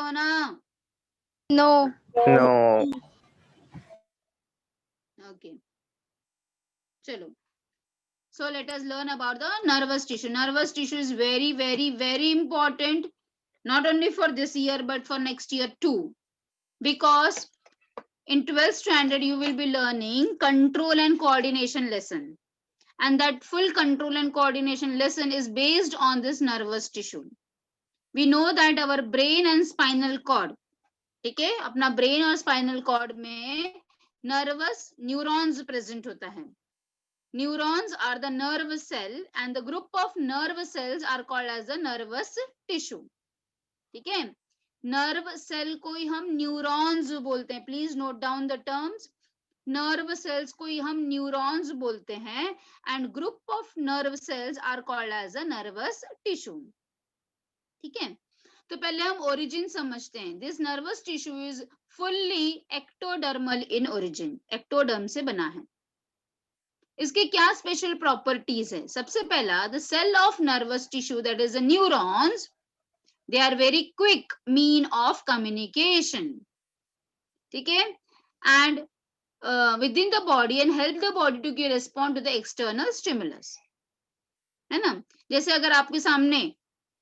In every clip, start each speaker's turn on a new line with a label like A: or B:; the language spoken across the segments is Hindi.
A: हो ना?
B: No.
C: No.
A: Okay. चलो. So let us learn about the nervous tissue. Nervous tissue is very, very, very important, not only for this year but for next year too. Because in 12th standard you will be learning control and coordination lesson. And that full control and coordination lesson is based on this nervous tissue. We know that our brain and spinal cord, ठीक है, अपना ब्रेन और स्पाइनल कॉर्ड में नर्वस न्यूरॉन्स प्रेजेंट होता है. Neurons are the nerve cell and the group of nerve cells are called as the nervous tissue. ठीक है, नर्व सेल को ही हम न्यूरॉन्स बोलते हैं. Please note down the terms. Nerve cells को ही हम न्यूरॉन्स बोलते हैं and group of nerve cells are called as a nervous tissue. ठीक है, तो पहले हम ओरिजिन समझते हैं. This nervous tissue is fully ectodermal in origin. Ectoderm से बना है. इसके क्या स्पेशल प्रॉपर्टीज है? सबसे पहला, the cell of nervous tissue that is the neurons, they are very quick mean of communication. ठीक है, and within the body and help the body to respond to the external stimulus. है ना? जैसे अगर आपके सामने,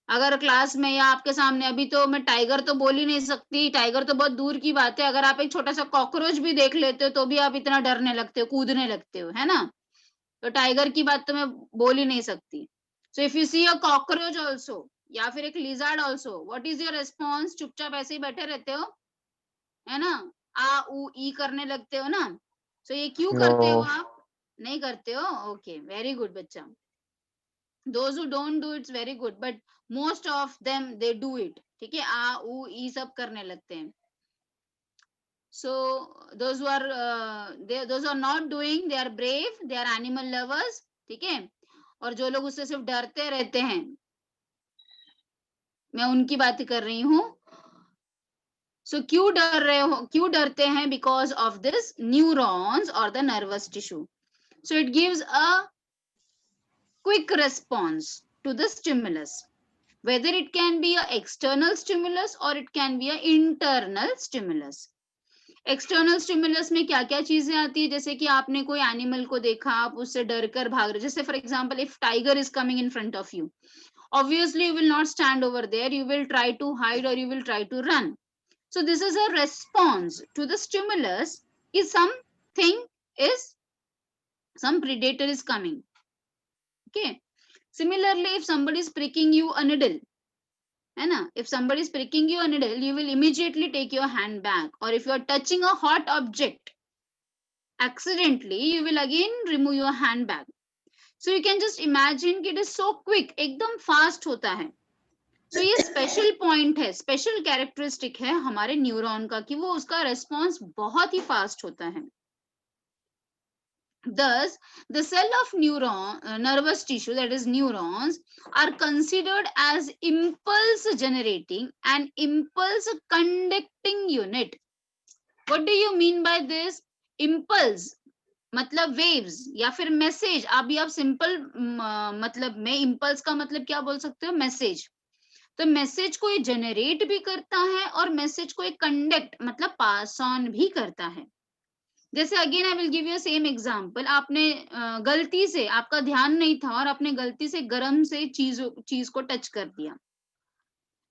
A: अगर क्लास में या आपके सामने, अभी तो मैं टाइगर तो बोल ही नहीं सकती, टाइगर तो बहुत दूर की बात है, अगर आप एक छोटा सा कॉकरोच भी देख लेते हो तो भी आप इतना डरने लगते हो, कूदने लगते हो, है ना? तो टाइगर की बात तो मैं बोल ही नहीं सकती. So if you see a cockroach also या फिर एक lizard also, what is your response? चुपचाप ऐसे ही बैठे रहते हो, है ना? आ उ ई करने लगते हो ना? सो ये क्यों करते हो
C: No.
A: आप? नहीं करते हो? ओके, वेरी गुड बच्चा. Those who don't do it's very good, but most of them they do it. ठीक है, आ उ ई सब करने लगते हैं. So those who are those who are not doing, they are brave, they are animal lovers. ठीक है, और जो लोग उससे सिर्फ डरते रहते हैं, मैं उनकी बात कर रही हूँ. So क्यों डर रहे हो, क्यों डरते हैं? Because of this neurons or the nervous tissue. So it gives a quick response to the stimulus, whether it can be a external stimulus or it can be a internal stimulus. External stimulus में क्या क्या चीजें आती है? जैसे कि आपने कोई एनिमल को देखा, आप उससे डर कर भाग रहे. जैसे for example, if tiger is coming in front of you, obviously you will not stand over there, you will try to hide or you will try to run. So this is a response to the stimulus. Is something is, some predator is coming. Okay, similarly if somebody is pricking you a needle, है ना, if somebody is pricking you a needle, you will immediately take your hand back. Or if you are touching a hot object accidentally, you will again remove your hand back. So you can just imagine कि it is so quick, एकदम fast होता है. So ये special point है, special characteristic है हमारे न्यूरॉन का कि वो उसका response बहुत ही fast होता है. Thus, the cell of nervous tissue, that is neurons, are considered as impulse generating and impulse conducting unit. What do you mean by this? Impulse मतलब waves या फिर मैसेज. अभी आप सिंपल मतलब में इम्पल्स का मतलब क्या बोल सकते हो? मैसेज. तो मैसेज को ये जनरेट भी करता है और मैसेज को ये कंडक्ट मतलब पास ऑन भी करता है. जैसे again I will give you same example. आपने गलती से, आपका ध्यान नहीं था और आपने गलती से गरम से चीज को टच कर दिया.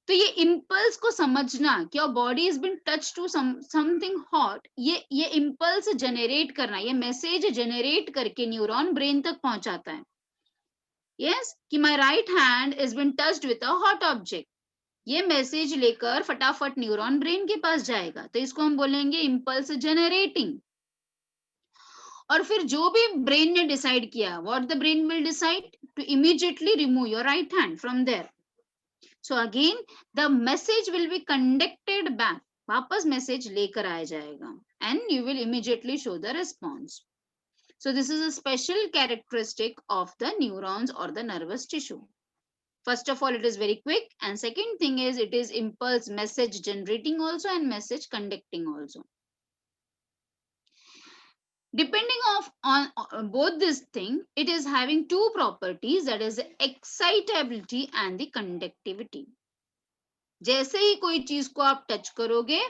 A: तो ये इम्पल्स को समझना कि your body is been touch to something hot, ये इम्पल्स जनरेट करना, ये मैसेज जनरेट करके न्यूरॉन ब्रेन तक पहुंचाता है. यस, कि my right hand is been touched with a hot object. ये मैसेज लेकर फटाफट न्यूरॉन ब्रेन के पास जाएगा. तो इसको हम बोलेंगे इम्पल्स जनरेटिंग. और फिर जो भी ब्रेन ने डिसाइड किया, what the brain will decide? To immediately remove your right hand from there. So again the message will be conducted back. वापस मैसेज लेकर आया जाएगा and you will immediately show the response. So this is a special characteristic of the neurons और the nervous tissue. First of all, it is very quick, and second thing is it is impulse message generating also and message conducting also. Depending on both this thing, it is having two properties, that is excitability and the conductivity. जैसे ही कोई चीज को आप टच करोगे,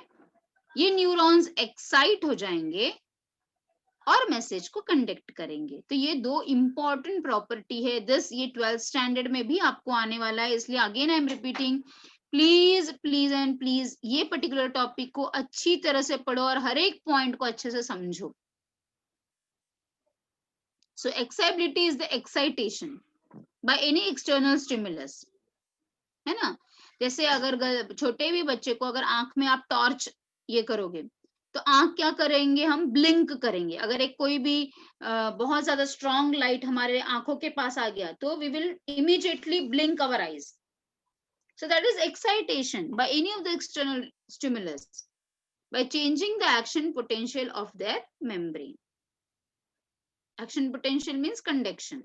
A: ये न्यूरॉन्स एक्साइट हो जाएंगे और मैसेज को कंडक्ट करेंगे। तो ये दो इंपॉर्टेंट प्रॉपर्टी है। ये 12th स्टैंडर्ड में भी आपको आने वाला है, इसलिए again I am repeating, please please and please ये पर्टिकुलर टॉपिक को अच्छी तरह से पढ़ो और हर एक पॉइंट को अच्छे से समझो। So excitability is the excitation by any external stimulus, है ना। जैसे अगर छोटे भी बच्चे को अगर आंख में आप टॉर्च ये करोगे तो आंख क्या करेंगे, हम ब्लिंक करेंगे। अगर एक कोई भी बहुत ज्यादा स्ट्रॉन्ग लाइट हमारे आंखों के पास आ गया तो we will immediately blink our eyes. So that is excitation by any of the external stimulus by changing the action potential of their membrane. Action potential means conduction.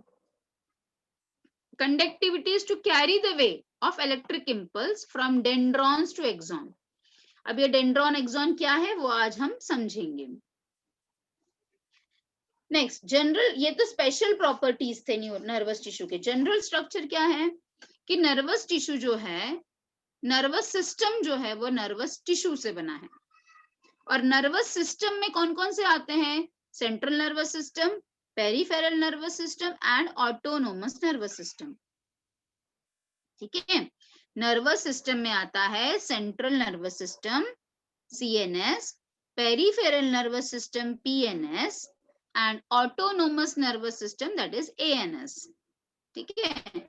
A: Conductivity is to carry the way of electric impulse from dendrons to axon. अब ये डेंड्रॉन एक्सॉन क्या है वो आज हम समझेंगे। नेक्स्ट जनरल, ये तो स्पेशल प्रॉपर्टीज थे नर्वस टिश्यू के। जनरल स्ट्रक्चर क्या है कि नर्वस टिश्यू जो है, नर्वस सिस्टम जो है वो नर्वस टिश्यू से बना है। और नर्वस सिस्टम में कौन कौन से आते हैं, central nervous system, peripheral nervous system and autonomous nervous system. ठीक है, नर्वस सिस्टम में आता है central nervous system CNS, peripheral nervous system PNS and autonomous nervous system that is ANS. ठीक है,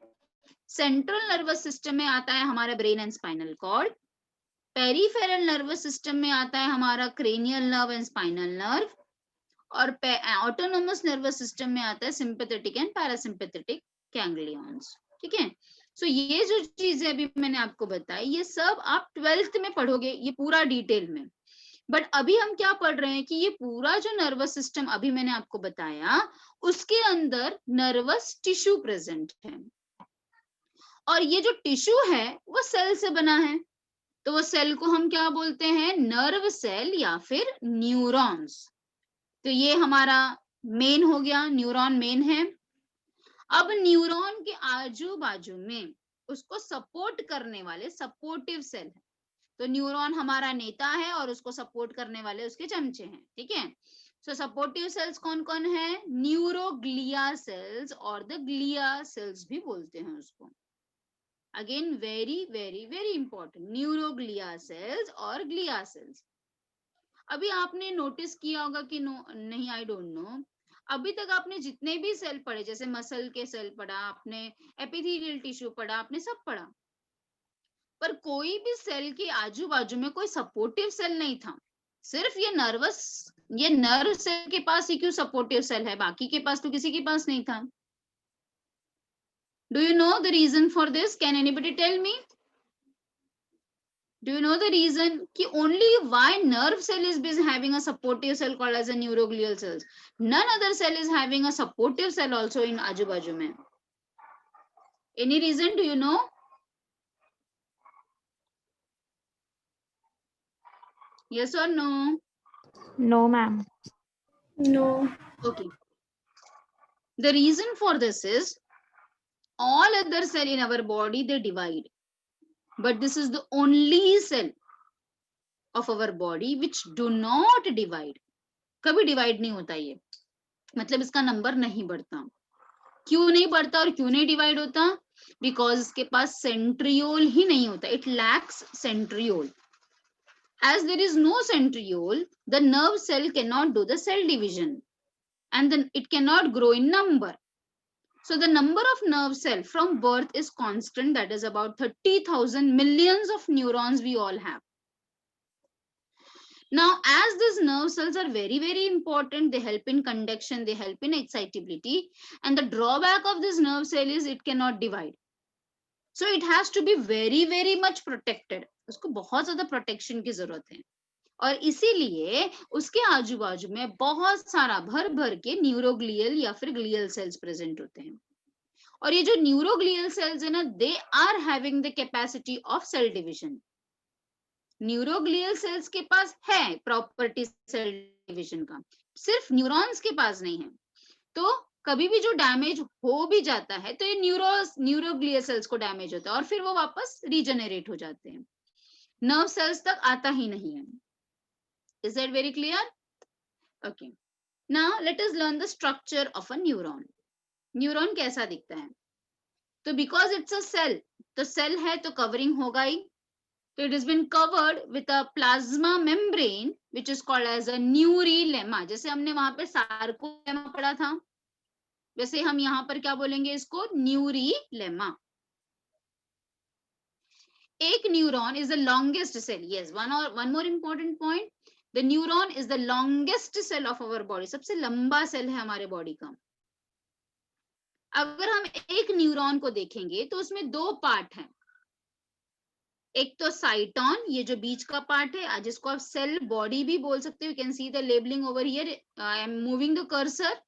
A: सेंट्रल नर्वस सिस्टम में आता है हमारा brain and spinal cord, peripheral nervous system में आता है हमारा cranial nerve and spinal nerve, और ऑटोनोमस नर्वस सिस्टम में आता है सिंपैथेटिक एंड पैरासिम्पैथेटिक गैंग्लियंस। ठीक है, सो ये जो चीजें अभी मैंने आपको बताई ये सब आप 12th में पढ़ोगे ये पूरा डिटेल में। बट अभी हम क्या पढ़ रहे हैं कि ये पूरा जो नर्वस सिस्टम अभी मैंने आपको बताया उसके अंदर नर्वस टिश्यू प्रेजेंट है, और ये जो टिश्यू है वो सेल से बना है। तो वो सेल को हम क्या बोलते हैं, नर्व सेल या फिर न्यूरॉन्स। तो ये हमारा मेन हो गया, न्यूरॉन मेन है। अब न्यूरॉन के आजू बाजू में उसको सपोर्ट करने वाले सपोर्टिव सेल है। तो न्यूरॉन हमारा नेता है और उसको सपोर्ट करने वाले उसके चमचे हैं। ठीक है, सो सपोर्टिव सेल्स कौन कौन है, न्यूरोग्लिया सेल्स और द ग्लिया सेल्स भी बोलते हैं उसको। Again very very very important, neuroglia cells और ग्लिया सेल्स। अभी आपने नोटिस किया होगा कि नहीं, आई डोंट नो, अभी तक आपने जितने भी सेल पढ़े, जैसे मसल के सेल पढ़ा आपने, एपिथेलियल टिश्यू पढ़ा आपने, सब पढ़ा, पर कोई भी सेल के आजू बाजू में कोई सपोर्टिव सेल नहीं था। सिर्फ ये नर्व सेल के पास ही क्यों सपोर्टिव सेल है, बाकी के पास तो किसी के पास नहीं था। Do you know the reason for this, can anybody tell me? Do you know the reason कि only why nerve cell is having a supportive cell called as a neuroglial cells? None other cell is having a supportive cell also in आजू बाजू में. Any reason? Do you know? Yes or no?
B: No, ma'am.
C: No.
A: Okay. The reason for this is all other cell in our body they divide, but this is the only cell of our body which do not divide. कभी डिवाइड नहीं होता, ये मतलब इसका नंबर नहीं बढ़ता। क्यों नहीं बढ़ता और क्यों नहीं डिवाइड होता? बिकॉज इसके पास सेंट्रियोल ही नहीं होता, it lacks centriole. As there is no centriole, the nerve cell cannot do the cell division and then it cannot grow in number. So the number of nerve cell from birth is constant, that is about 30,000 millions of neurons we all have. Now, as these nerve cells are very, very important, they help in conduction, they help in excitability, and the drawback of this nerve cell is it cannot divide. So it has to be very, very much protected. उसको बहुत ज्यादा प्रोटेक्शन की जरूरत है, और इसीलिए उसके आजू बाजू में बहुत सारा भर भर के न्यूरोग्लियल या फिर ग्लियल सेल्स प्रेजेंट होते हैं। और ये जो न्यूरोग्लियल सेल्स है ना, they are having the capacity of cell division. Neuroglial cells के पास है प्रॉपर्टी सेल डिविजन का, सिर्फ न्यूरॉन्स के पास नहीं है। तो कभी भी जो डैमेज हो भी जाता है तो ये न्यूरोग्लियल सेल्स को डैमेज होता है और फिर वो वापस रीजनरेट हो जाते हैं। नर्व सेल्स तक आता ही नहीं है। Is that very clear? Okay, now let us learn the structure of a neuron. Neuron कैसा दिखता है? तो बिकॉज इट्स अ सेल, तो सेल है तो कवरिंग होगा ही। तो it has been covered with a plasma membrane which is called as a neurilemma. जैसे हमने वहां पे सार्कोलेमा पढ़ा था, वैसे हम यहाँ पर क्या बोलेंगे इसको? न्यूरीलेमा। एक neuron is the longest cell. Yes, one more important point, the neuron is the longest cell of our body. सबसे लंबा सेल है हमारे बॉडी का। अगर हम एक न्यूरॉन को देखेंगे तो उसमें दो पार्ट हैं। एक तो साइटॉन, ये जो बीच का पार्ट है, जिसको आप सेल बॉडी भी बोल सकते हो। You can see the labelling over here, I am moving the cursor.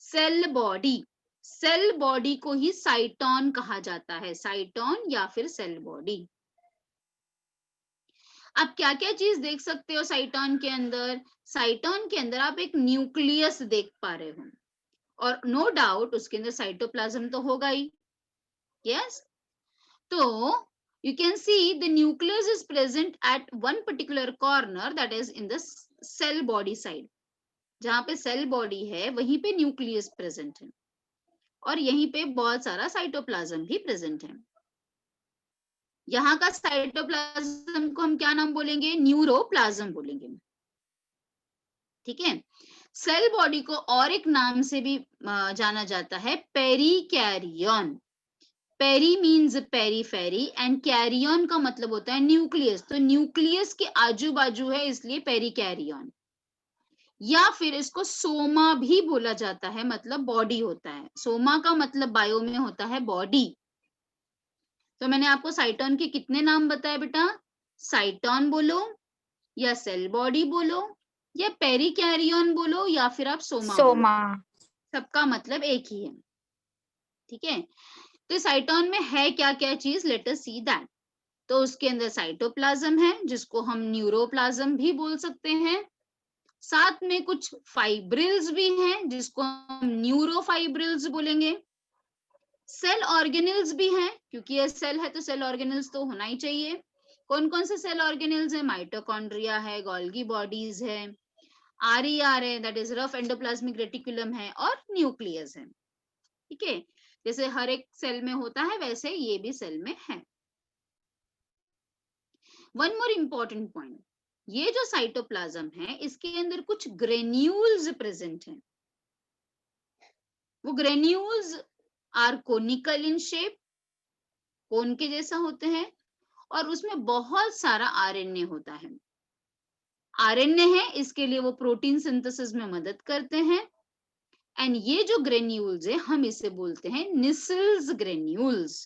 A: Cell body, cell body को ही साइटॉन कहा जाता है, साइटॉन या फिर सेल बॉडी। आप क्या क्या चीज देख सकते हो साइटॉन के अंदर? साइटॉन के अंदर आप एक न्यूक्लियस देख पा रहे हो, और नो डाउट उसके अंदर साइटोप्लाज्म तो होगा ही। यस, तो you can see the nucleus is present at one particular corner, that is in the cell body side। जहां पे सेल बॉडी है वहीं पे न्यूक्लियस प्रेजेंट है, और यहीं पे बहुत सारा साइटोप्लाज्म भी प्रेजेंट है। यहाँ का साइटोप्लाज्म को हम क्या नाम बोलेंगे? न्यूरोप्लाज्म बोलेंगे। ठीक है, सेल बॉडी को और एक नाम से भी जाना जाता है, perikaryon. Peri means periphery and karyon का मतलब होता है न्यूक्लियस। तो न्यूक्लियस के आजू बाजू है, इसलिए पेरिकैरियन। या फिर इसको सोमा भी बोला जाता है, मतलब बॉडी होता है। सोमा का मतलब बायो में होता है बॉडी। तो मैंने आपको साइटॉन के कितने नाम बताए बेटा? साइटॉन बोलो, या सेल बॉडी बोलो, या पेरिकैरियन बोलो, या फिर आप सोमा बोलो,
B: Soma.
A: सबका मतलब एक ही है। ठीक है, तो साइटॉन में है क्या क्या चीज? Let us see that. तो उसके अंदर साइटोप्लाज्म है, जिसको हम न्यूरोप्लाज्म भी बोल सकते हैं। साथ में कुछ फाइब्रिल्स भी हैं, जिसको हम न्यूरोफाइब्रिल्स बोलेंगे। सेल ऑर्गेनल्स भी हैं, क्योंकि ये सेल है तो सेल ऑर्गेनल्स तो होना ही चाहिए। कौन कौन से सेल ऑर्गेनल्स है? माइटोकॉन्ड्रिया है, गोल्गी बॉडीज है, आरईआर है, that is rough endoplasmic reticulum है, और न्यूक्लियस है। ठीक है, जैसे हर एक सेल में होता है वैसे ये भी सेल में है। वन मोर इम्पोर्टेंट पॉइंट, ये जो साइटोप्लाज्म है इसके अंदर कुछ ग्रेन्यूल्स प्रेजेंट हैं। वो granules are conical in shape, cone के जैसा होते हैं, और उसमें बहुत सारा आरएनए होता है। आरएनए है, इसके लिए वो प्रोटीन सिंथेसिस में मदद करते हैं। एंड ये जो ग्रेन्यूल्स है हम इसे बोलते हैं Nissl's granules.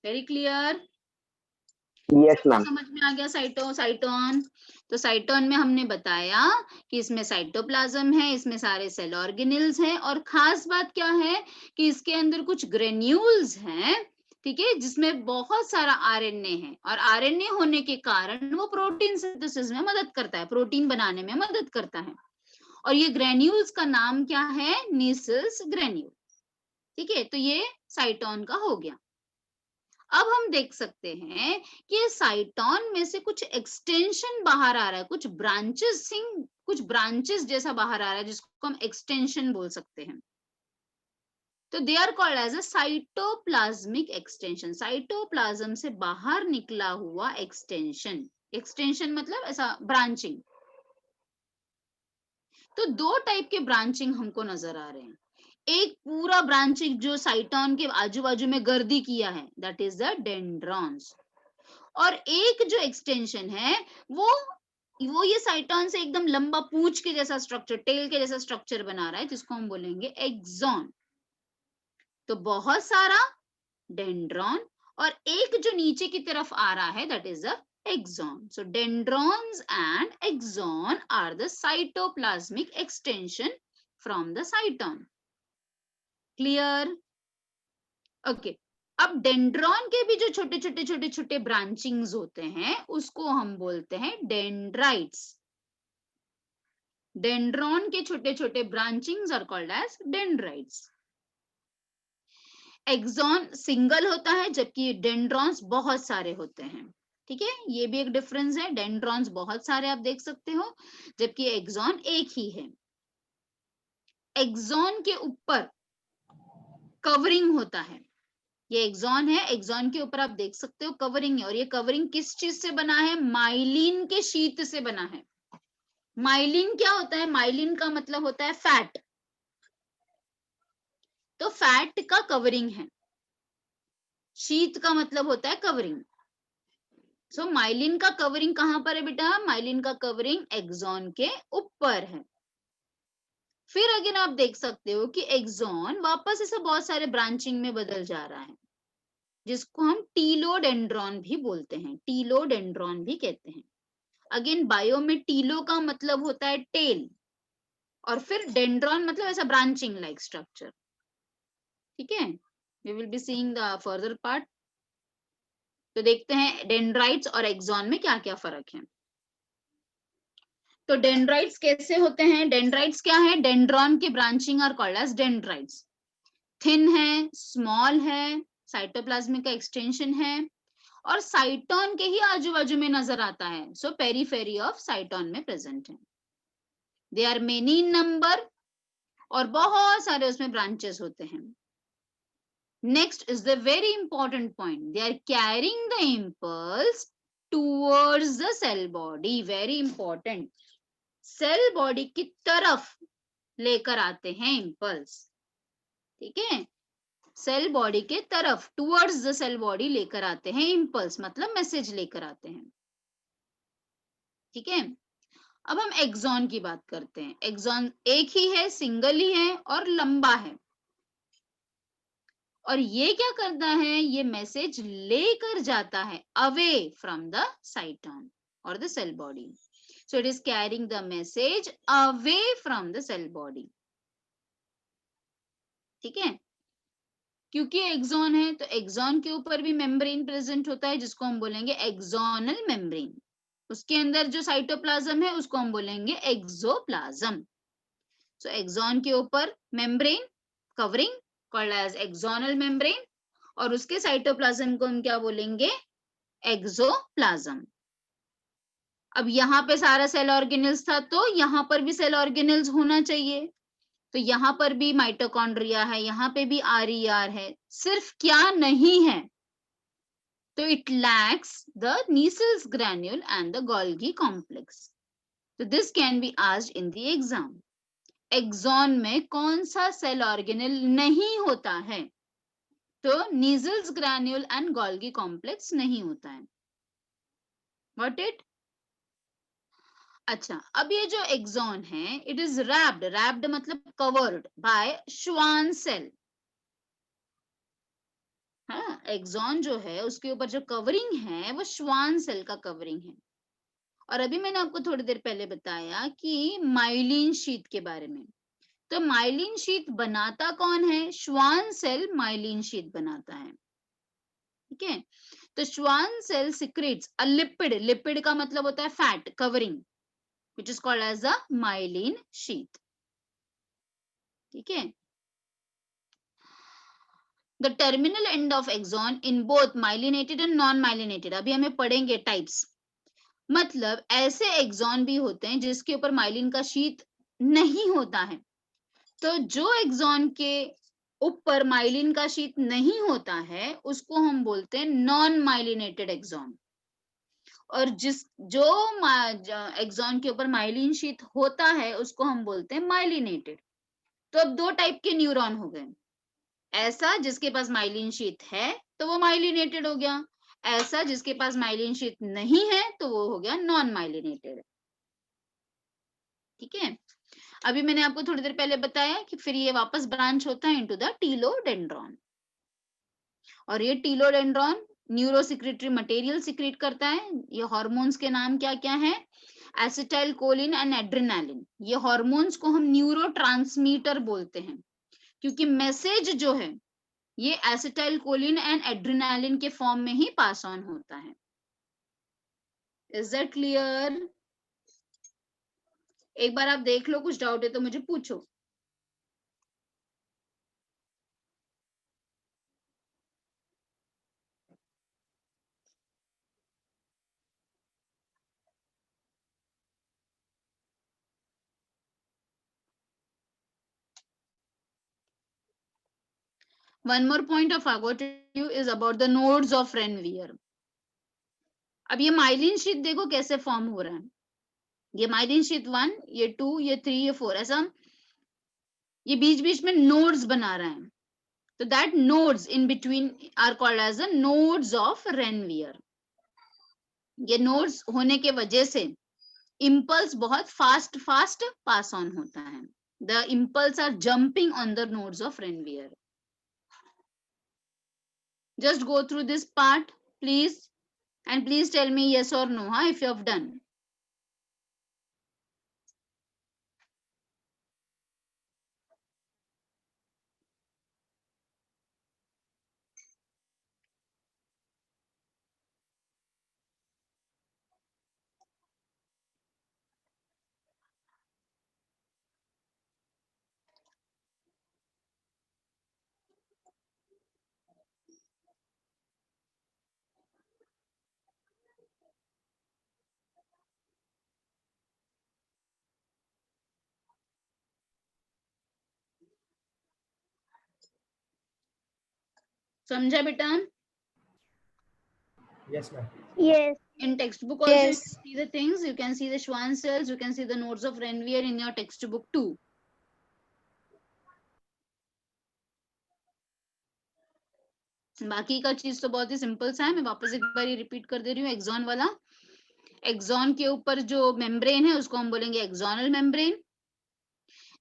A: Very clear?
C: Yes ma'am.
A: समझ में आ गया साइटोन? तो साइटोन में हमने बताया कि इसमें साइटोप्लाज्म है, इसमें सारे सेल ऑर्गेनल्स हैं, और खास बात क्या है कि इसके अंदर कुछ ग्रेन्यूल्स हैं, ठीक है, जिसमें बहुत सारा आरएनए है, और आरएनए होने के कारण वो प्रोटीन सिंथेसिस में मदद करता है, प्रोटीन बनाने में मदद करता है। और ये ग्रेन्यूल्स का नाम क्या है? Nissl's granule. ठीक है, तो ये साइटोन का हो गया। अब हम देख सकते हैं कि साइटोन में से कुछ एक्सटेंशन बाहर आ रहा है, कुछ ब्रांचेस जैसा बाहर आ रहा है, जिसको हम एक्सटेंशन बोल सकते हैं। तो they are called as a cytoplasmic extension. Cytoplasm से बाहर निकला हुआ एक्सटेंशन। एक्सटेंशन मतलब ऐसा ब्रांचिंग। तो दो टाइप के ब्रांचिंग हमको नजर आ रहे हैं। एक पूरा ब्रांचिंग जो साइटोन के आजू बाजू में गर्दी किया है, दैट इज द डेंड्रॉन्स। और एक जो एक्सटेंशन है वो ये साइटोन से एकदम लंबा पूंछ के जैसा स्ट्रक्चर, टेल के जैसा स्ट्रक्चर बना रहा है, जिसको हम बोलेंगे एक्सॉन। तो बहुत सारा डेंड्रॉन, और एक जो नीचे की तरफ आ रहा है, that is the axon. So dendrons and axon are the cytoplasmic extension from the cyton. Clear? Okay. अब डेंड्रॉन के भी जो छोटे छोटे ब्रांचिंग्स होते हैं उसको हम बोलते हैं डेंड्राइट्स। डेंड्रॉन के छोटे छोटे branchings are called as dendrites. Axon single होता है, जबकि डेंड्रॉन्स बहुत सारे होते हैं। ठीक है, ये भी एक डिफरेंस है। डेंड्रॉन्स बहुत सारे आप देख सकते हो, जबकि एक्सॉन एक ही है। एक्सॉन के ऊपर कवरिंग होता है, ये एक्सॉन है, एक्सॉन के ऊपर आप देख सकते हो कवरिंग है, और ये कवरिंग किस चीज से बना है? माइलिन के शीट से बना है। माइलिन क्या होता है? माइलिन का मतलब होता है फैट, तो फैट का कवरिंग है। शीत का मतलब होता है कवरिंग। सो माइलिन का कवरिंग कहां पर है बेटा? माइलिन का कवरिंग एक्सॉन के ऊपर है। फिर अगर आप देख सकते हो कि एक्सॉन वापस ऐसे बहुत सारे ब्रांचिंग में बदल जा रहा है, जिसको हम टीलोडेंड्रॉन भी बोलते हैं, टीलोडेंड्रॉन भी कहते हैं। अगेन बायो में टीलो का मतलब होता है टेल, और फिर डेंड्रॉन मतलब ऐसा ब्रांचिंग लाइक स्ट्रक्चर। ठीक है, we will be seeing the further part. तो देखते हैं डेंड्राइट्स और एक्सॉन में क्या क्या फर्क है। तो डेंड्राइट्स कैसे होते हैं? डेंड्राइट्स क्या है? डेंड्रॉन की branching are called as dendrites. Thin है, स्मॉल है, साइटोप्लाज्मिक का एक्सटेंशन है, और साइटोन के ही आजू बाजू में नजर आता है। सो पेरीफेरी ऑफ साइटोन में प्रेजेंट है। They are many in number, और बहुत सारे उसमें ब्रांचेस होते हैं। Next is the very important point, they are carrying the impulse towards the cell body. Very important, cell body की तरफ लेकर आते हैं इम्पल्स। ठीक है, सेल बॉडी के तरफ, टुवर्ड्स द सेल बॉडी लेकर आते हैं इम्पल्स, मतलब मैसेज लेकर आते हैं। ठीक है, अब हम एक्सॉन की बात करते हैं। एक्सॉन एक ही है, सिंगल ही है और लंबा है, और ये क्या करता है? ये मैसेज लेकर जाता है अवे फ्रॉम द साइटोन और the cell body. So it is carrying the message away from the cell body. ठीक है, क्योंकि एक्सॉन है तो एक्सॉन के ऊपर भी मेम्ब्रेन प्रेजेंट होता है, जिसको हम बोलेंगे एक्सोनल मेम्ब्रेन। उसके अंदर जो साइटोप्लाज्म है उसको हम बोलेंगे एक्सोप्लाज्म। सो एक्सॉन के ऊपर membrane covering called as axonal membrane, और उसके साइटोप्लाज्म को हम क्या बोलेंगे? एक्सोप्लाज्म। अब यहाँ पे सारा सेल ऑर्गेनल्स था, तो यहाँ पर भी सेल ऑर्गेनल्स होना चाहिए। तो यहाँ पर भी माइटोकॉन्ड्रिया है, यहाँ पे भी आरईआर है, सिर्फ क्या नहीं है? तो it lacks the Nissls granule and the Golgi complex. So this can be asked in the exam. Axon में कौन सा सेल ऑर्गेनल नहीं होता है? तो Nissls granule and Golgi complex नहीं होता है। Got it? अच्छा, अब ये जो एक्सॉन है, इट इज रैप्ड, रैप्ड मतलब कवर्ड बाय श्वान सेल। हाँ, एक्सॉन जो है उसके ऊपर जो कवरिंग है वो श्वान सेल का कवरिंग है। और अभी मैंने आपको थोड़ी देर पहले बताया कि माइलिन शीट के बारे में। तो माइलिन शीट बनाता कौन है? श्वान सेल माइलिन शीट बनाता है। ठीक है, तो Schwann cell secretes a lipid, lipid का मतलब होता है fat covering, which is called as a myelin sheet. ठीक है, the terminal end of axon in both myelinated and non myelinated. अभी हमें पढ़ेंगे टाइप्स। मतलब ऐसे एक्सॉन भी होते हैं जिसके ऊपर माइलिन का शीट नहीं होता है। तो जो एक्सॉन के ऊपर माइलिन का शीट नहीं होता है उसको हम बोलते हैं नॉन माइलिनेटेड एक्सॉन, और जिस जो एक्सॉन के ऊपर माइलिन शीट होता है उसको हम बोलते हैं माइलिनेटेड। तो अब दो टाइप के न्यूरॉन हो गए, ऐसा जिसके पास माइलिन शीट है तो वो माइलिनेटेड हो गया, ऐसा जिसके पास माइलिन शीट नहीं है तो वो हो गया नॉन माइलिनेटेड। ठीक है, अभी मैंने आपको थोड़ी देर पहले बताया कि फिर ये वापस ब्रांच होता है इनटू द टीलोडेंड्रॉन, और ये टीलोडेंड्रॉन न्यूरोसिक्रेटरी मटेरियल सिक्रेट करता है। ये हार्मोन्स के नाम क्या क्या है? Acetyl choline and adrenaline. ये हार्मोन्स को हम न्यूरोट्रांसमीटर बोलते हैं, क्योंकि मैसेज जो है ये एसिटाइल कोलिन एंड एड्रेनालिन के फॉर्म में ही पास ऑन होता है। Is that clear? एक बार आप देख लो, कुछ डाउट है तो मुझे पूछो। One more point I forgot to tell you is about the nodes of Renvier. अब ये माइलिन शीट देखो कैसे फॉर्म हो रहा है. ये माइलिन शीट 1, ये 2, ये 3, ये 4, ऐसा ये बीच बीच में नोड्स बना रहा है. तो that nodes in between are called as the nodes of Renvier. ये नोड्स होने के वजह से इम्पल्स बहुत फास्ट पास ऑन होता है. The impulse are jumping on the nodes of Renvier. Just go through this part, please, and please tell me yes or no, if you have done. समझा बेटा?
D: Yes, ma'am.
E: Yes.
A: In textbook also
E: Yes.
A: you can see the things, you can see the Schwann cells, you can see the nodes of Renvier in your textbook too. बाकी का चीज तो बहुत ही सिंपल सा है. मैं वापस एक बार रिपीट कर दे रही हूँ. एक्सॉन वाला, एक्सॉन के ऊपर जो मेम्ब्रेन है उसको हम बोलेंगे एक्सोनल मेम्ब्रेन.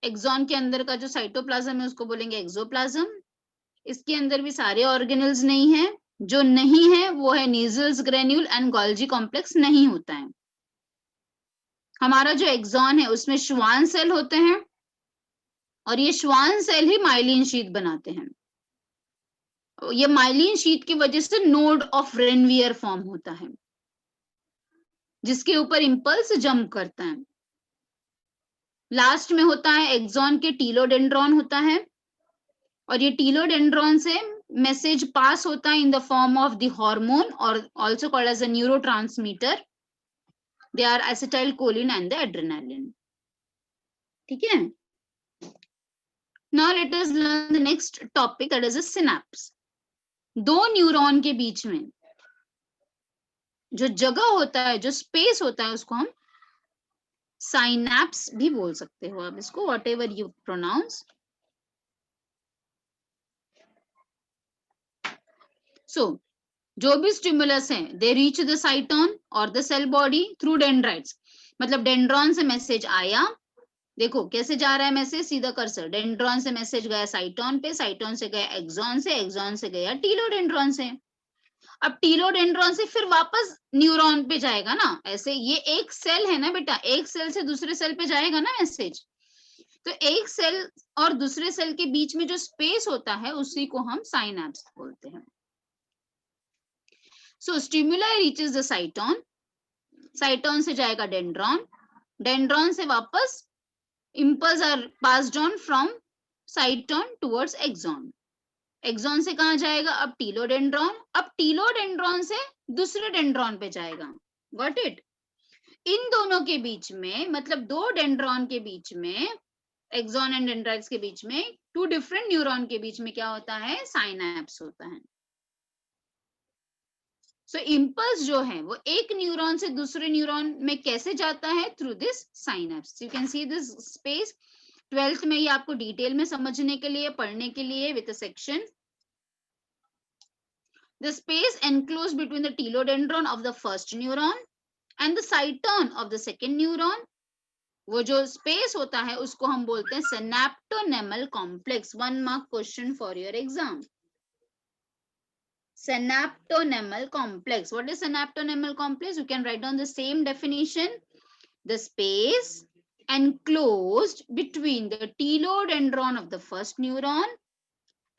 A: एक्सॉन के अंदर का जो साइटोप्लाज्म है उसको बोलेंगे एक्सोप्लाज्म. इसके अंदर भी सारे ऑर्गेनल्स नहीं है. जो नहीं है वो है नीजल्स ग्रेन्यूल एंड गोल्जी कॉम्प्लेक्स नहीं होता है. हमारा जो एक्सॉन है उसमें श्वान सेल होते हैं और ये श्वान सेल ही माइलिन शीट बनाते हैं. ये माइलिन शीट की वजह से नोड ऑफ Renvier फॉर्म होता है जिसके ऊपर इंपल्स जंप करता है. लास्ट में होता है एक्सॉन के टीलोडेंड्रॉन होता है और ये टीलोडेंड्रॉन से मैसेज पास होता है in the form of the hormone और also called as a neurotransmitter. They are acetylcholine and the adrenaline. ठीक है. Now let us learn the next topic, that is a synapse. दो न्यूरॉन के बीच में जो जगह होता है, जो स्पेस होता है, उसको हम साइनैप्स भी बोल सकते हो. आप इसको whatever you pronounce. So जो भी स्टिमुलस है दे रीच द साइटोन और the cell body through dendrites. मतलब डेंड्रॉन से मैसेज आया, देखो कैसे जा रहा है मैसेज, सीधा कर्सर. डेंड्रॉन से मैसेज गया साइटोन पे, साइटोन से गया एक्सॉन से, एक्सॉन से गया टीलोडेंड्रॉन से. अब टीलोडेंड्रॉन से फिर वापस न्यूरॉन पे जाएगा ना. ऐसे ये एक सेल है ना बेटा, एक सेल से दूसरे सेल पे जाएगा ना मैसेज. तो एक सेल और दूसरे सेल के बीच में जो स्पेस होता है उसी को हम साइनैप्स बोलते हैं. So stimuli reaches the cyton, cyton से जाएगा डेंड्रॉन, डेंड्रॉन से वापस impulse are passed on from cyton towards axon. Axon से कहां जाएगा अब टीलोडेंड्रॉन. अब टीलोडेंड्रॉन से दूसरे डेंड्रॉन पे जाएगा. Got it. इन दोनों के बीच में, मतलब दो डेंड्रॉन के बीच में, एक्सॉन एंड डेंड्राइट्स के बीच में, टू डिफरेंट न्यूरॉन के बीच में क्या होता है, साइनैप्स होता है. सो इम्पल्स जो है वो एक न्यूरॉन से दूसरे न्यूरॉन में कैसे जाता है, through this synapse. You can see this space. 12th में ये आपको डिटेल में समझने के लिए, पढ़ने के लिए with a section. The space enclose between the telodendron of the first neuron and the cyton of the second neuron. वो जो स्पेस होता है उसको हम बोलते हैं synaptonemal complex. 1 mark question for your exam. Synaptonemal complex. What is synaptonemal complex? You can write down the same definition. The space enclosed between the telodendron of the first neuron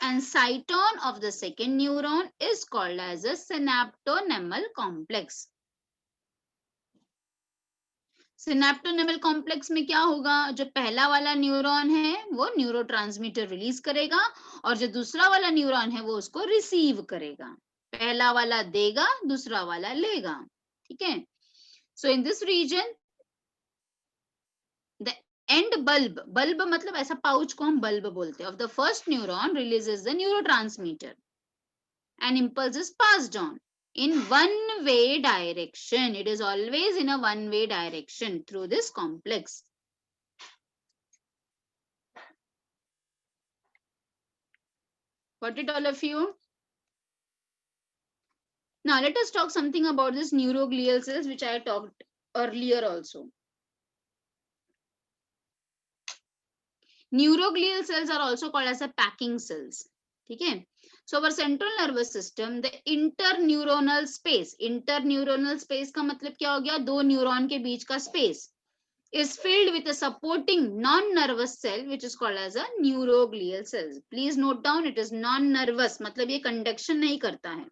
A: and cyton of the second neuron is called as a synaptonemal complex. Synaptonemal complex में क्या होगा, जो पहला वाला न्यूरॉन है वो न्यूरोट्रांसमीटर रिलीज करेगा और जो दूसरा वाला न्यूरॉन है वो उसको रिसीव करेगा. पहला वाला देगा, दूसरा वाला लेगा. ठीक है. So in this region the end bulb, bulb मतलब ऐसा पाउच को हम बल्ब बोलते हैं, of the first neuron releases the neurotransmitter and impulse is passed on in one way direction. It is always in a one way direction through this complex. Got it, all of you? Now let us talk something about this neuroglial cells, which I talked earlier also. Neuroglial cells are also called as a packing cells. Okay. So our central nervous system, the interneuronal space का मतलब क्या हो गया, दो न्यूरॉन के बीच का space is filled with a supporting non-nervous cell which is called as a neuroglial cells. Please note down, it is non-nervous, मतलब ये conduction नहीं करता है.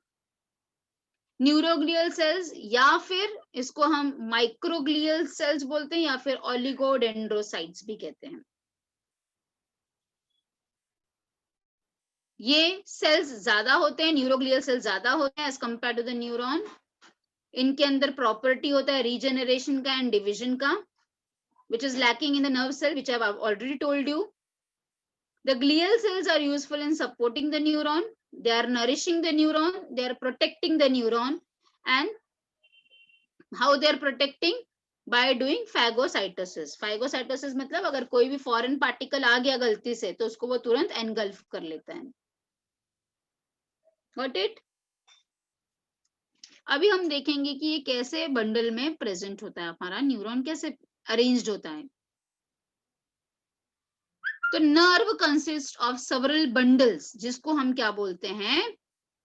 A: न्यूरोग्लियल सेल्स या फिर इसको हम माइक्रोग्लियल सेल्स बोलते हैं या फिर ओलिगोडेंड्रोसाइट्स भी कहते हैं. ये सेल्स ज्यादा होते हैं, न्यूरोग्लियल सेल्स ज्यादा होते हैं as compare to the neuron. इनके अंदर प्रॉपर्टी होता है रीजनरेशन का एंड डिविजन का, which is lacking in the nerve cell, which I have already told you. The glial cells are useful in supporting the neuron. They are nourishing the neuron. They are protecting the neuron. And how they are protecting? By doing phagocytosis. Phagocytosis मतलब अगर कोई भी foreign particle आ गया गलती से तो उसको वो तुरंत engulf कर लेता है. Got it? अभी हम देखेंगे कि ये कैसे बंडल में प्रेजेंट होता है, हमारा न्यूरॉन कैसे अरेंज्ड होता है. तो nerve consist of several bundles, जिसको हम क्या बोलते हैं,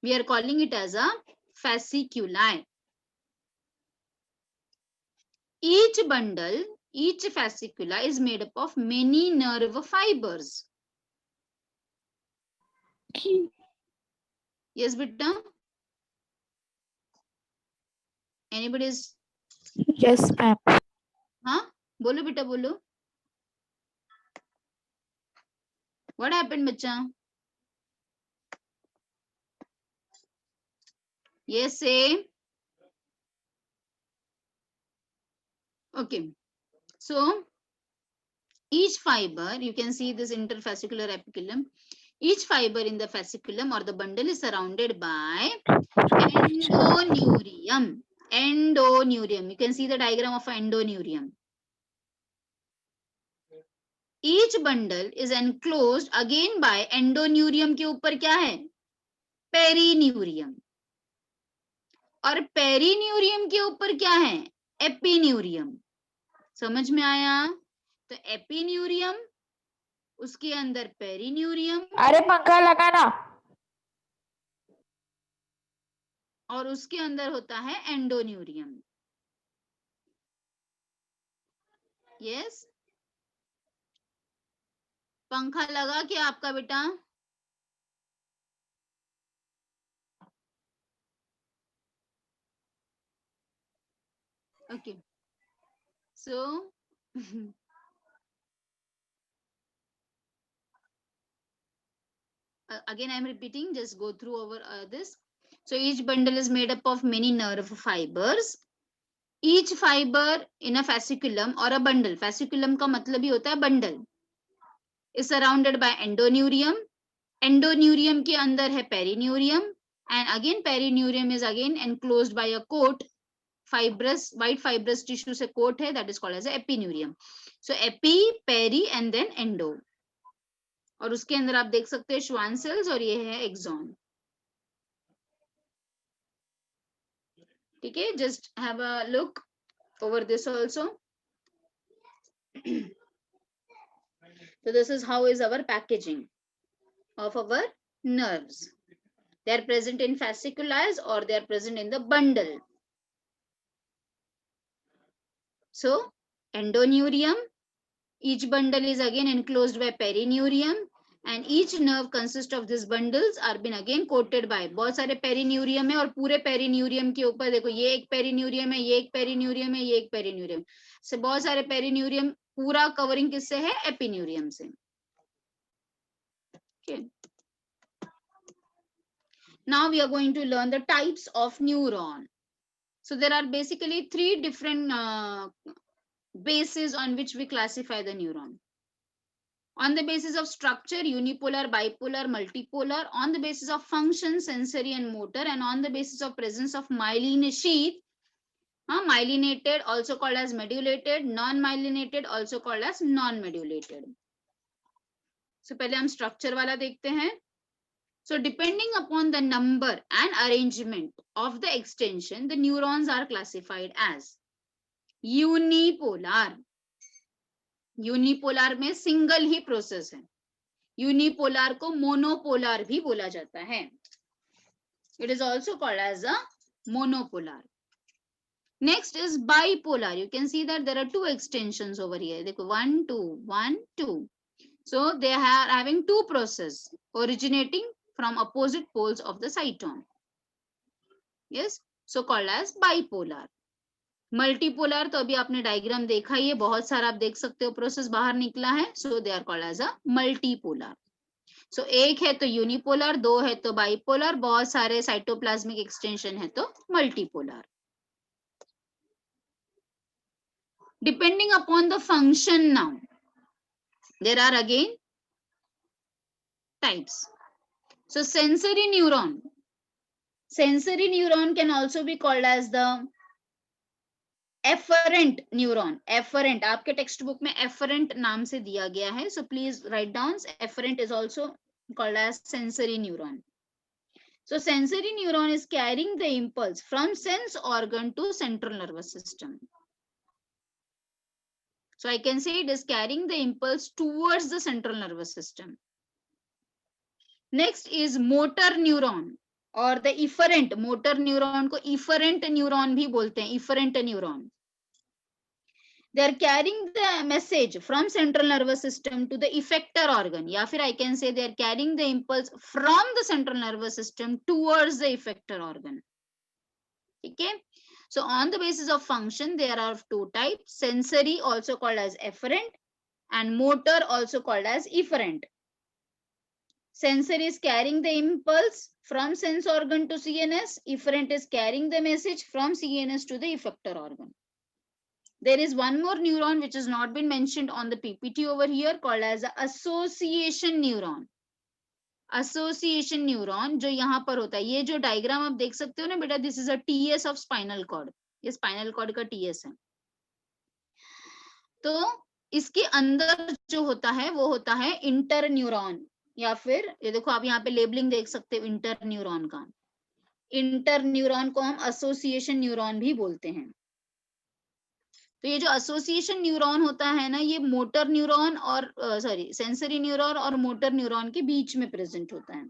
A: we are calling it as a fasciculi. Each bundle, each fascicula is made up of many nerve fibers. Yes beta, anybody is?
B: Yes, ma'am.
A: हाँ बोलो बेटा बोलो. What happened बच्चा? Yes, say. Okay, so each fiber, you can see this interfascicular epithelium. Each fiber in the fasciculum or the bundle is surrounded by endoneurium. Endoneurium, you can see the diagram of endoneurium. Each bundle is enclosed again by endoneurium के ऊपर क्या है, पेरिन्यूरियम. और पेरिन्यूरियम के ऊपर क्या है, एपिन्यूरियम. समझ में आया? तो एपिन्यूरियम, उसके अंदर पेरिन्यूरियम,
B: अरे पंखा लगाना,
A: और उसके अंदर होता है एंडोन्यूरियम. यस, पंखा लगा क्या आपका बेटा? Okay, so again I am repeating, just go through over this. So each bundle is made up of many nerve fibers. Each fiber in a fasciculum or a bundle, fasciculum का मतलब ही होता है bundle, is surrounded by endoneurium. Endoneurium के अंदर है perineurium, and again perineurium is again enclosed by a coat, fibrous, white fibrous tissue से coat है, that is called as a epineurium. So epi, peri and then endo. और उसके अंदर आप देख सकते हैं श्वान सेल्स और ये है एक्सॉन. ठीक है, just have a look over this also. So this is how is our packaging of our nerves. They are present in fasciculi or they are present in the bundle. So endoneurium, each bundle is again enclosed by perineurium, and each nerve consists of these bundles are been again coated by, बहुत सारे perineurium है और पूरे perineurium के ऊपर देखो ये एक perineurium है, ये एक perineurium है, ये एक perineurium से बहुत सारे perineurium, पूरा कवरिंग किससे है, epineurium से. Okay. Now we are going to learn the types of neuron. So there are basically three different basis on which we classify the neuron. On the basis of structure, unipolar, bipolar, multipolar. On the basis of function, sensory and motor. And on the basis of presence of myelin sheath, myelinated, also called as medulated, non-myelinated, also called as non-medulated. So पहले हम structure वाला देखते हैं. So depending upon the number and arrangement of the extension, the neurons are classified as unipolar. Unipolar में सिंगल ही प्रोसेस है. यूनिपोलर को मोनोपोलर भी बोला जाता है. It is also called as a monopolar. Next is bipolar. You can see that there are two extensions over here. देखो 1 2 1 2. So they are having two process originating from opposite poles of the cyton. Yes, so called as bipolar. Multipolar तो अभी आपने डायग्राम देखा ही है, बहुत सारा आप देख सकते हो प्रोसेस बाहर निकला है. So they are called as a multipolar. So एक है तो यूनिपोलर, दो है तो बाइपोलर, बहुत सारे साइटोप्लाज्मिक एक्सटेंशन है तो multipolar. Depending upon the function now there are again types. So sensory neuron. Sensory neuron can also be called as the afferent neuron. Afferent आपके टेक्स्ट बुक में एफरेंट नाम से दिया गया है. So please write down. Afferent is also called as sensory neuron. So sensory neuron is carrying the impulse from sense organ to central nervous system. So I can say it is carrying the impulse towards the central nervous system. Next is motor neuron or the efferent. Motor neuron को efferent neuron भी बोलते हैं. Efferent neuron. They are carrying the message from central nervous system to the effector organ. या फिर I can say they are carrying the impulse from the central nervous system towards the effector organ. Okay. So on the basis of function, there are two types: sensory, also called as efferent, and motor, also called as efferent. Sensory is carrying the impulse from sense organ to CNS. Efferent is carrying the message from CNS to the effector organ. There is one more neuron which has not been mentioned on the PPT over here, called as association neuron. Association neuron जो यहाँ पर होता है, ये जो डायग्राम आप देख सकते हो ना बेटा, this is a TS of spinal cord. ये spinal cord का TS है. तो इसके अंदर जो होता है वो होता है इंटर न्यूरॉन, या फिर ये देखो आप यहाँ पे लेबलिंग देख सकते हो इंटर न्यूरॉन का. इंटर न्यूरॉन को हम एसोसिएशन न्यूरॉन भी बोलते हैं. तो ये जो एसोसिएशन न्यूरॉन होता है ना, ये मोटर न्यूरॉन और सेंसरी न्यूरॉन और मोटर न्यूरॉन के बीच में प्रेजेंट होता है.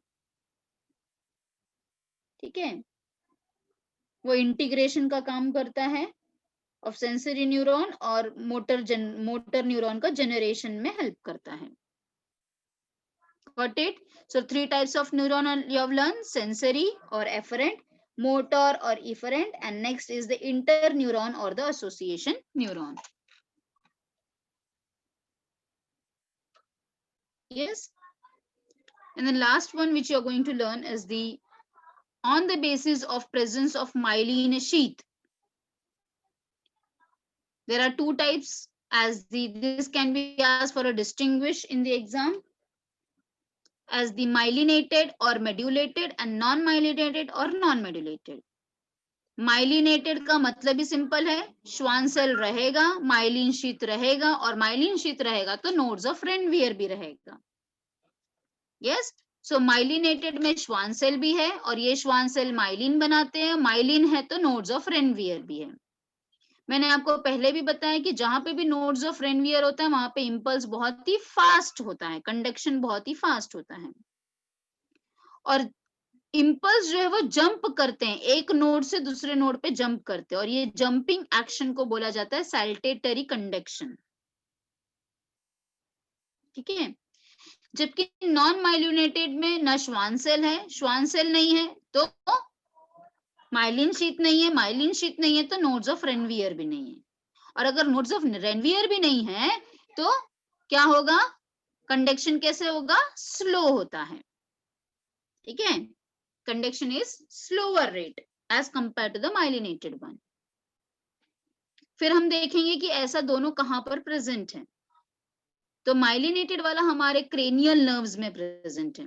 A: ठीक है, वो इंटीग्रेशन का काम करता है ऑफ सेंसरी न्यूरॉन और मोटर न्यूरॉन का जनरेशन में हेल्प करता है. Got it? So 3 types of neuron you have learned: sensory or efferent, motor or efferent, and next is the interneuron or the association neuron. Yes. And the last one which you are going to learn is the on the basis of presence of myelin sheath. There are 2 types, as this can be asked for a distinguish in the exam, as the myelinated or medulated and non-myelinated or non-medulated. Myelinated का मतलब ही सिंपल है, श्वान सेल रहेगा, माइलिन शीत रहेगा, और माइलिन शीत रहेगा तो नोड्स ऑफ रेनवियर भी रहेगा. यस, सो माइलिनेटेड में श्वान सेल भी है और ये श्वान सेल माइलिन बनाते हैं. माइलिन है तो नोड्स ऑफ रेनवियर भी है. मैंने आपको पहले भी बताया कि जहां पे भी नोड्स ऑफ रेनवियर होता है वहां पे इंपल्स बहुत ही फास्ट होता है, कंडक्शन बहुत ही फास्ट होता है, और इंपल्स जो है वो जंप करते हैं, एक नोड से दूसरे नोड पे जंप करते हैं, और ये जंपिंग एक्शन को बोला जाता है सैल्टेटरी कंडक्शन. ठीक है, जबकि नॉन माइलिनेटेड में न श्वान सेल है, श्वान सेल नहीं है तो माइलिन शीट नहीं है, माइलिन शीट नहीं है तो नोड्स ऑफ रेनवियर भी नहीं है, और अगर नोड्स ऑफ रेनवियर भी नहीं है तो क्या होगा, कंडक्शन कैसे होगा, स्लो होता है. ठीक है, conduction is slower rate as compare to the myelinated one. फिर हम देखेंगे कि ऐसा दोनों कहाँ पर प्रेजेंट है। तो माइलिनेटेड वाला हमारे क्रेनियल नर्व्स में प्रेजेंट है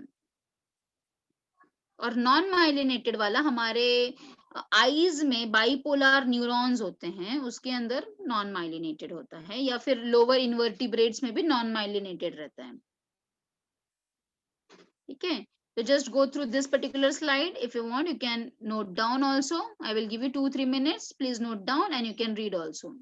A: और नॉन माइलिनेटेड वाला हमारे आईज में बाइपोलर न्यूरॉन्स होते हैं, उसके अंदर नॉन माइलिनेटेड होता है, या फिर लोअर इन्वर्टिब्रेट्स में भी नॉन माइलिनेटेड रहता है। ठीक है, तो just go through this particular slide. If you want, you can note down also. I will give you 2-3 minutes. Please note down and you can read also.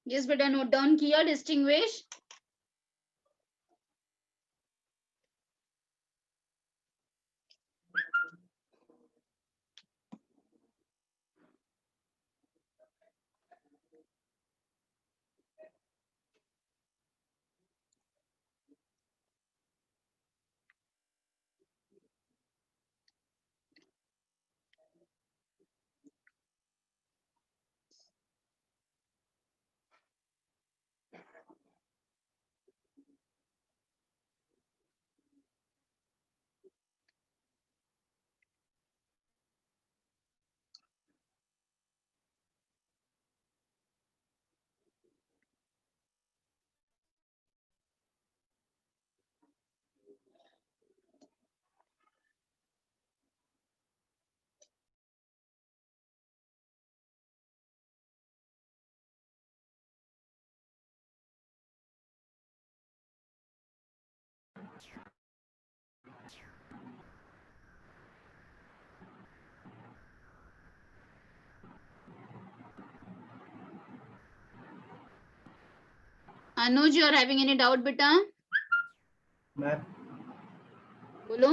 A: Yes, beta note down किया, distinguish. Anuj, you are having any doubt, beta?
D: Ma'am
A: बोलो.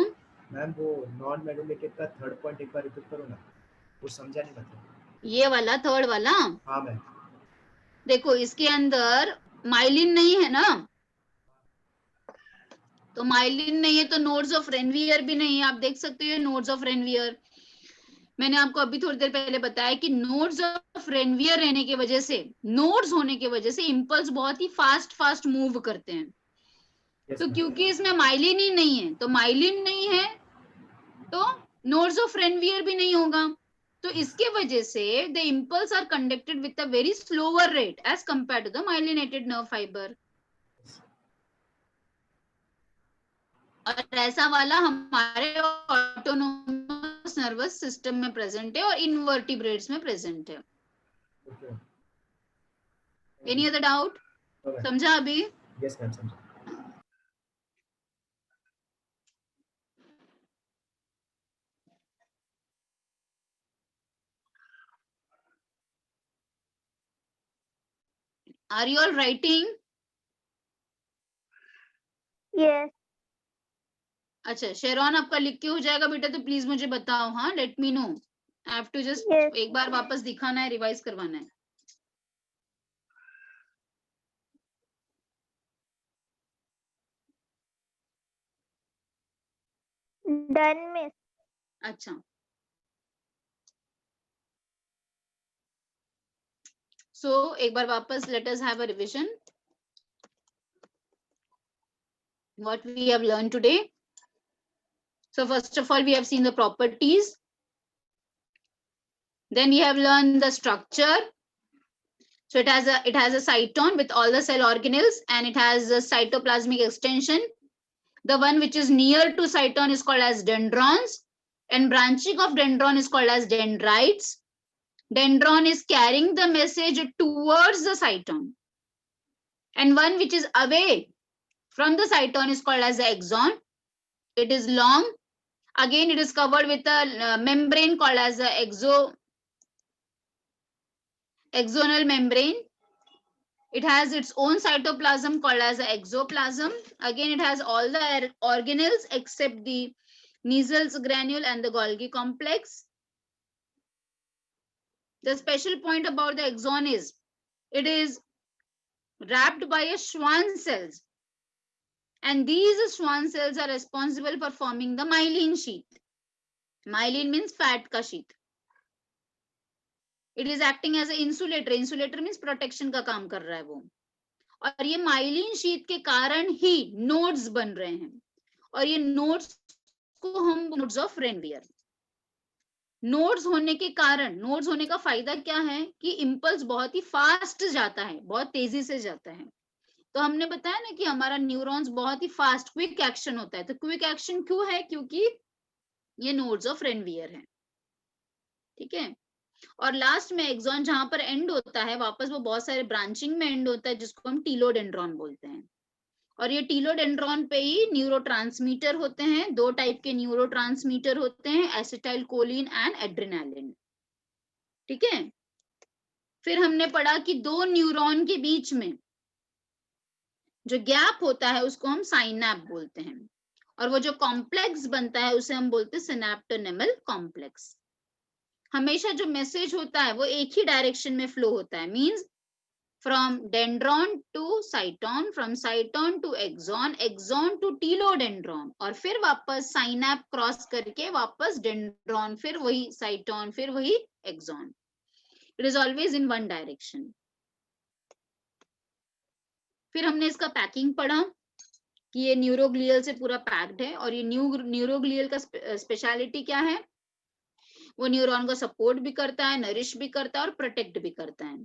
D: मैम वो नॉन मैलिनेटेड का थर्ड पॉइंट एक बार रिपीट करो ना, वो समझा नहीं मतलब।
A: ये वाला थर्ड वाला,
D: हाँ मैम।
A: देखो इसके अंदर माइलिन नहीं है ना, तो माइलिन नहीं है तो नोड्स ऑफ रेनवियर भी नहीं है. आप देख सकते हो नोड्स ऑफ रेनवियर. मैंने आपको अभी थोड़ी देर पहले बताया कि नोड्स ऑफ रेनवियर रहने की वजह से, नोड्स होने की वजह से इंपल्स बहुत ही फास्ट फास्ट मूव करते हैं.
D: Yes,
A: तो
D: ma'am.
A: क्योंकि इसमें माइलिन ही नहीं है, तो माइलिन नहीं है तो नोड्स ऑफ रेनवियर भी नहीं होगा. तो इसके वजह से the impulse are conducted with a very slower rate as compare to the myelinated nerve fibre. और ऐसा वाला हमारे ऑटोनोमस नर्वस सिस्टम में प्रेजेंट है और इनवर्टिब्रेट्स में प्रेजेंट है.
D: Okay.
A: Any other doubt?
D: Okay.
A: समझा अभी?
D: Yes, ma'am, समझा.
A: Are you all writing?
B: Yes.
A: अच्छा, शेरॉन आपका लिख के हो जाएगा बेटा, तो प्लीज मुझे बताओ. हाँ, let me know. I have to just
B: Yes.
A: एक बार वापस दिखाना है, रिवाइज करवाना है.
B: Done, miss.
A: अच्छा, So एक बार वापस let us have a revision what we have learned today. So first of all, we have seen the properties. Then we have learned the structure. So it has a cytosol with all the cell organelles, and it has a cytoplasmic extension. The one which is near to cytosol is called as dendrons, and branching of dendron is called as dendrites. Dendron is carrying the message towards the cytosol, and one which is away from the cytosol is called as the axon. It is long. Again, it is covered with a membrane called as the axonal membrane. It has its own cytoplasm called as the exoplasm. Again, it has all the organelles except the Nizel's granule and the Golgi complex. The special point about the axon is it is wrapped by a Schwann cells, and these Schwann cells are responsible for forming the myelin sheath. Myelin means fat ka sheath. It is acting as an insulator. Insulator means protection का काम कर रहा है वो. और ये माइलिन शीट के कारण ही नोड्स बन रहे हैं, और ये नोड्स को हम नोड्स ऑफ रेनवियर. नोड्स होने के कारण, नोड्स होने का फायदा क्या है कि इंपल्स बहुत ही फास्ट जाता है, बहुत तेजी से जाता है. तो हमने बताया ना कि हमारा न्यूरॉन्स बहुत ही फास्ट क्विक एक्शन होता है. तो क्विक एक्शन क्यों है? क्योंकि ये नोड्स ऑफ रेनवियर है. ठीक है. और लास्ट में एक्सॉन जहां पर एंड होता है, वापस वो बहुत सारे ब्रांचिंग में एंड होता है, जिसको हम टीलोडेंड्रॉन बोलते हैं. और ये टीलोडेंड्रॉन पे ही न्यूरोट्रांसमीटर होते हैं. दो टाइप के न्यूरोट्रांसमीटर होते हैं, एसिटाइल कोलिन एंड एड्रेनालिन. ठीक है. फिर हमने पढ़ा कि दो न्यूरॉन के बीच में जो गैप होता है उसको हम साइनैप बोलते हैं, और वो जो कॉम्प्लेक्स बनता है उसे हम बोलते हैं सिनैप्टोनेमल कॉम्प्लेक्स. हमेशा जो मैसेज होता है वो एक ही डायरेक्शन में फ्लो होता है. Means from dendron to cyton, from cyton to axon, axon to telodendron, और फिर वापस साइनैप क्रॉस करके वापस डेंड्रॉन, फिर वही साइटोन, फिर वही axon. It is always in one direction. फिर हमने इसका पैकिंग पढ़ा कि ये न्यूरोग्लियल से पूरा पैक्ड है, और ये न्यूरोग्लियल का स्पेशलिटी क्या है? वो न्यूरॉन को सपोर्ट भी करता है, नरिश भी करता है और प्रोटेक्ट भी करता है.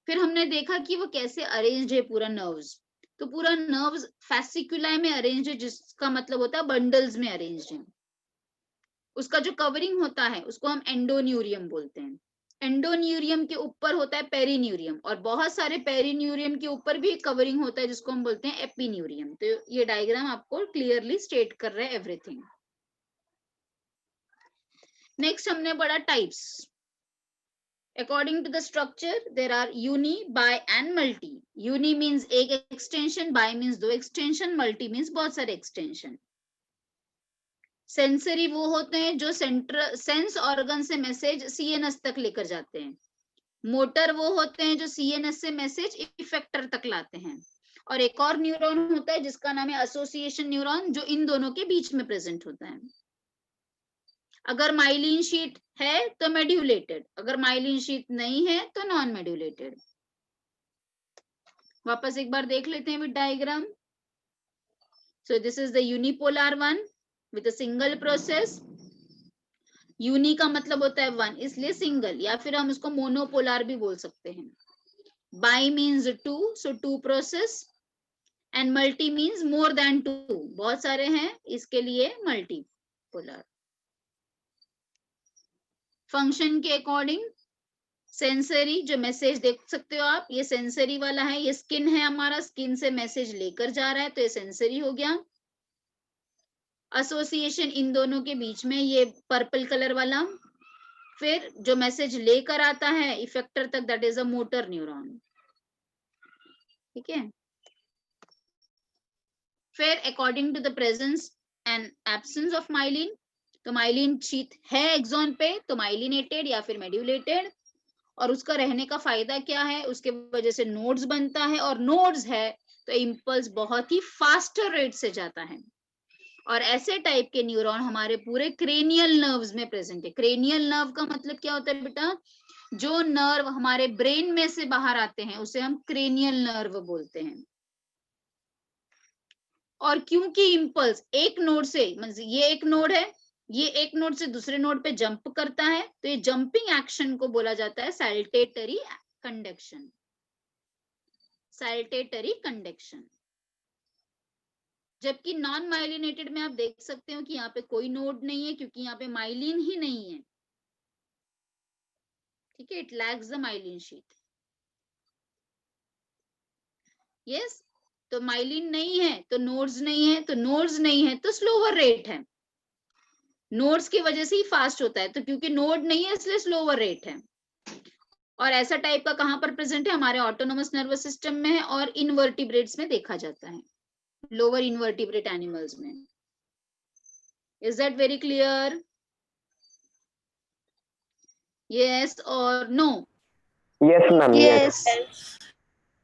A: फिर हमने देखा कि वो कैसे अरेंज्ड है पूरा नर्व्स. तो पूरा नर्व्स फैसिकुलाई में अरेंज्ड है, जिसका मतलब होता है बंडल्स में अरेंज्ड है. उसका जो कवरिंग होता है उसको हम एंडोन्यूरियम बोलते हैं. एंडोन्यूरियम के ऊपर होता है पेरिन्यूरियम, और बहुत सारे पेरिन्यूरियम के ऊपर भी कवरिंग होता है जिसको हम बोलते हैं एपिन्यूरियम. तो ये डायग्राम आपको क्लियरली स्टेट कर रहा है एवरीथिंग. नेक्स्ट हमने पढ़ा types. According to the structure, there are uni, bi and multi. Uni means एक extension, bi means दो extension, multi means बहुत सारे extension. सेंसरी वो होते हैं जो सेंस ऑर्गन से मैसेज सीएनएस तक लेकर जाते हैं. मोटर वो होते हैं जो सीएनएस से मैसेज इफेक्टर तक लाते हैं. और एक और न्यूरॉन होता है जिसका नाम है एसोसिएशन न्यूरॉन, जो इन दोनों के बीच में प्रेजेंट होता है. अगर माइलिन शीट है तो मेड्यूलेटेड, अगर माइलिन शीट नहीं है तो नॉन मेड्यूलेटेड. वापस एक बार देख लेते हैं with diagram. So this is the unipolar one with a single process. Uni का मतलब होता है वन, इसलिए सिंगल, या फिर हम उसको मोनोपोलर भी बोल सकते हैं. Bi means two, so two process. And multi means more than two, बहुत सारे हैं, इसके लिए मल्टीपोलर. फंक्शन के अकॉर्डिंग सेंसरी, जो मैसेज देख सकते हो आप, ये सेंसरी वाला है. ये स्किन है हमारा, स्किन से मैसेज लेकर जा रहा है तो ये सेंसरी हो गया. एसोसिएशन इन दोनों के बीच में, ये पर्पल कलर वाला. फिर जो मैसेज लेकर आता है इफेक्टर तक, that is a motor neuron. ठीक है. फिर according to the presence and absence of myelin, तो माइलिन शीथ है एक्सॉन पे तो माइलिनेटेड या फिर मेड्यूलेटेड. और उसका रहने का फायदा क्या है? उसके वजह से नोड्स बनता है, और नोड्स है तो इम्पल्स बहुत ही फास्टर रेट से जाता है. और ऐसे टाइप के न्यूरॉन हमारे पूरे क्रेनियल नर्व्स में प्रेजेंट है. क्रेनियल नर्व का मतलब क्या होता है बेटा? जो नर्व हमारे ब्रेन में से बाहर आते हैं उसे हम क्रेनियल नर्व बोलते हैं। और क्योंकि इम्पल्स एक नोड से, मतलब ये एक नोड है, ये एक नोड से दूसरे नोड पे जंप करता है, तो ये जंपिंग एक्शन को बोला जाता है सैल्टेटरी कंडक्शन। सैल्टेटरी कंडक्शन। जबकि नॉन माइलिनेटेड में आप देख सकते हो कि यहाँ पे कोई नोड नहीं है, क्योंकि यहाँ पे माइलिन ही नहीं है। ठीक है, it lacks the myelin sheath. Yes, तो माइलिन नहीं है तो नोड्स नहीं है, तो नोड्स नहीं है तो स्लोवर रेट है। नोड्स की वजह से ही फास्ट होता है, तो क्योंकि नोड नहीं है इसलिए स्लोवर रेट है। और ऐसा टाइप का कहाँ पर प्रेजेंट है? हमारे ऑटोनोमस नर्वस सिस्टम में है और इनवर्टिब्रेट्स में देखा जाता है, लोअर इनवर्टिब्रेट एनिमल्स में। Is that very clear? Yes or no?
C: Yes, ma'am. Yes.
B: Yes.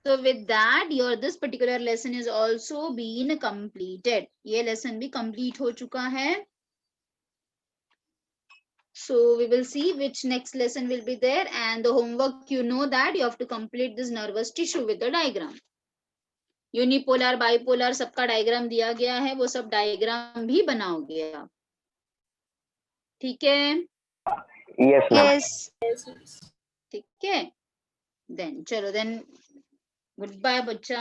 A: So with that, your this particular lesson is also been completed. ये lesson भी complete हो चुका है. So we will see which next lesson will be there, and the homework, you know that you have to complete this nervous tissue with the diagram. Unipolar, bipolar सबका diagram दिया गया है, वो सब diagram भी बनाओगे आप. ठीक है?
C: Yes, ma'am.
B: Yes.
A: ठीक है? Then चलो then goodbye बच्चा.